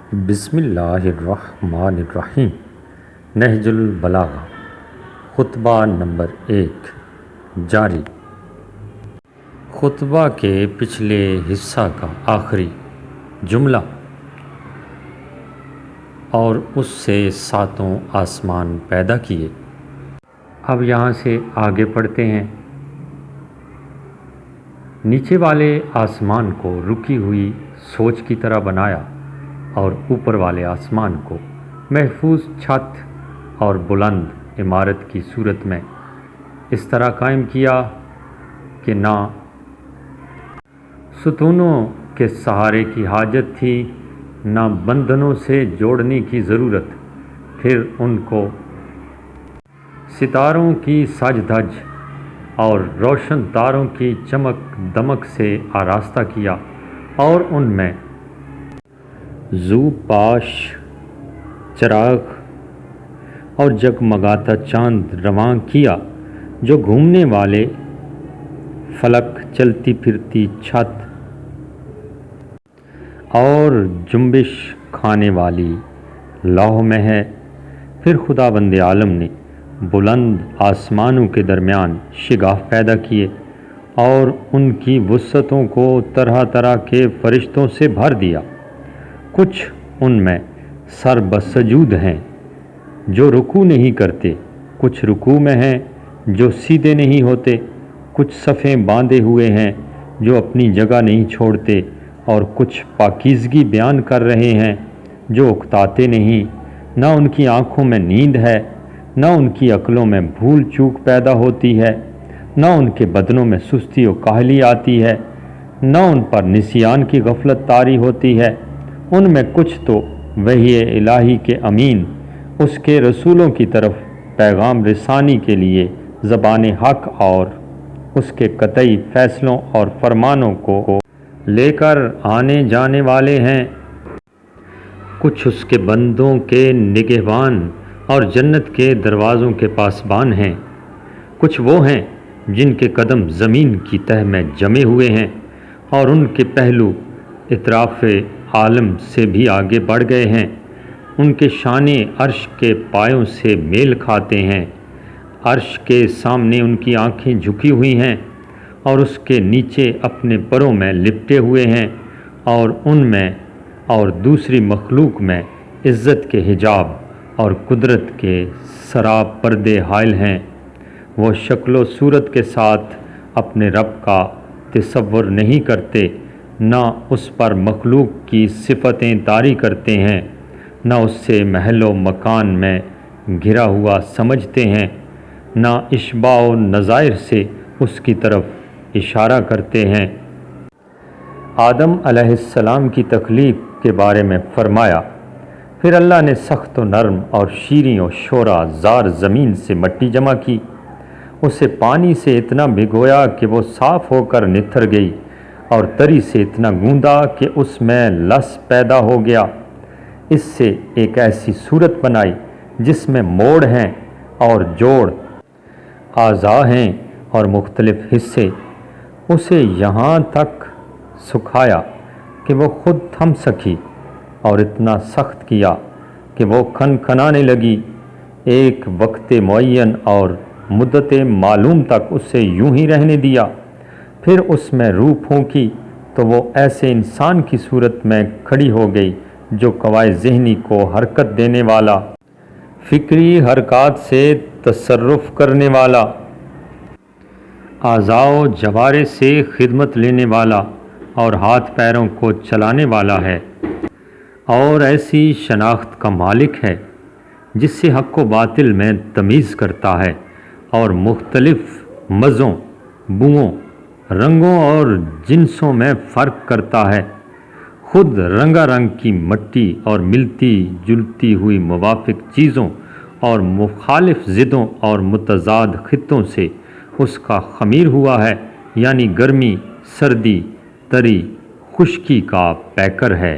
بسم اللہ الرحمن الرحیم۔ نہج البلاغہ، خطبہ نمبر 1 جاری۔ خطبہ کے پچھلے حصہ کا آخری جملہ اور اس سے ساتوں آسمان پیدا کیے۔ اب یہاں سے آگے پڑھتے ہیں۔ نیچے والے آسمان کو رکی ہوئی سوچ کی طرح بنایا اور اوپر والے آسمان کو محفوظ چھت اور بلند عمارت کی صورت میں اس طرح قائم کیا کہ نہ ستونوں کے سہارے کی حاجت تھی نہ بندھنوں سے جوڑنے کی ضرورت۔ پھر ان کو ستاروں کی سج دھج اور روشن تاروں کی چمک دمک سے آراستہ کیا اور ان میں زو پاش چراغ اور جگمگاتا چاند رواں کیا، جو گھومنے والے فلک، چلتی پھرتی چھت اور جنبش کھانے والی لوح میں ہے۔ پھر خداوند عالم نے بلند آسمانوں کے درمیان شگاف پیدا کیے اور ان کی وسعتوں کو طرح طرح کے فرشتوں سے بھر دیا۔ کچھ ان میں سر بسجود ہیں جو رکوع نہیں کرتے، کچھ رکوع میں ہیں جو سیدھے نہیں ہوتے، کچھ صفیں باندھے ہوئے ہیں جو اپنی جگہ نہیں چھوڑتے، اور کچھ پاکیزگی بیان کر رہے ہیں جو اکتاتے نہیں۔ نہ ان کی آنکھوں میں نیند ہے، نہ ان کی عقلوں میں بھول چوک پیدا ہوتی ہے، نہ ان کے بدنوں میں سستی و کاہلی آتی ہے، نہ ان پر نسیان کی غفلت طاری ہوتی ہے۔ ان میں کچھ تو وحی الہی کے امین، اس کے رسولوں کی طرف پیغام رسانی کے لیے زبان حق اور اس کے قطعی فیصلوں اور فرمانوں کو لے کر آنے جانے والے ہیں۔ کچھ اس کے بندوں کے نگہبان اور جنت کے دروازوں کے پاسبان ہیں۔ کچھ وہ ہیں جن کے قدم زمین کی تہ میں جمے ہوئے ہیں اور ان کے پہلو اطراف عالم سے بھی آگے بڑھ گئے ہیں۔ ان کے شانے عرش کے پایوں سے میل کھاتے ہیں۔ عرش کے سامنے ان کی آنکھیں جھکی ہوئی ہیں اور اس کے نیچے اپنے پروں میں لپٹے ہوئے ہیں، اور ان میں اور دوسری مخلوق میں عزت کے حجاب اور قدرت کے سراب پردے حائل ہیں۔ وہ شکل و صورت کے ساتھ اپنے رب کا تصور نہیں کرتے، نہ اس پر مخلوق کی صفتیں طاری کرتے ہیں، نہ اس سے محل و مکان میں گھرا ہوا سمجھتے ہیں، نہ اشباع و نظائر سے اس کی طرف اشارہ کرتے ہیں۔ آدم علیہ السلام کی تخلیق کے بارے میں فرمایا، پھر اللہ نے سخت و نرم اور شیریں و شورا زار زمین سے مٹی جمع کی، اسے پانی سے اتنا بھگویا کہ وہ صاف ہو کر نتھر گئی، اور تری سے اتنا گوندا کہ اس میں لس پیدا ہو گیا۔ اس سے ایک ایسی صورت بنائی جس میں موڑ ہیں اور جوڑ، اعضاء ہیں اور مختلف حصے۔ اسے یہاں تک سکھایا کہ وہ خود تھم سکی، اور اتنا سخت کیا کہ وہ کھنکھنانے لگی۔ ایک وقت معین اور مدت معلوم تک اسے یوں ہی رہنے دیا، پھر اس میں روح پھونکی تو وہ ایسے انسان کی صورت میں کھڑی ہو گئی جو قوائے ذہنی کو حرکت دینے والا، فکری حرکات سے تصرف کرنے والا، اعضاء و جوارح سے خدمت لینے والا اور ہاتھ پیروں کو چلانے والا ہے، اور ایسی شناخت کا مالک ہے جس سے حق و باطل میں تمیز کرتا ہے اور مختلف مزوں، بوؤں، رنگوں اور جنسوں میں فرق کرتا ہے۔ خود رنگا رنگ کی مٹی اور ملتی جلتی ہوئی موافق چیزوں اور مخالف ضدوں اور متضاد خطوں سے اس کا خمیر ہوا ہے، یعنی گرمی، سردی، تری، خشکی کا پیکر ہے۔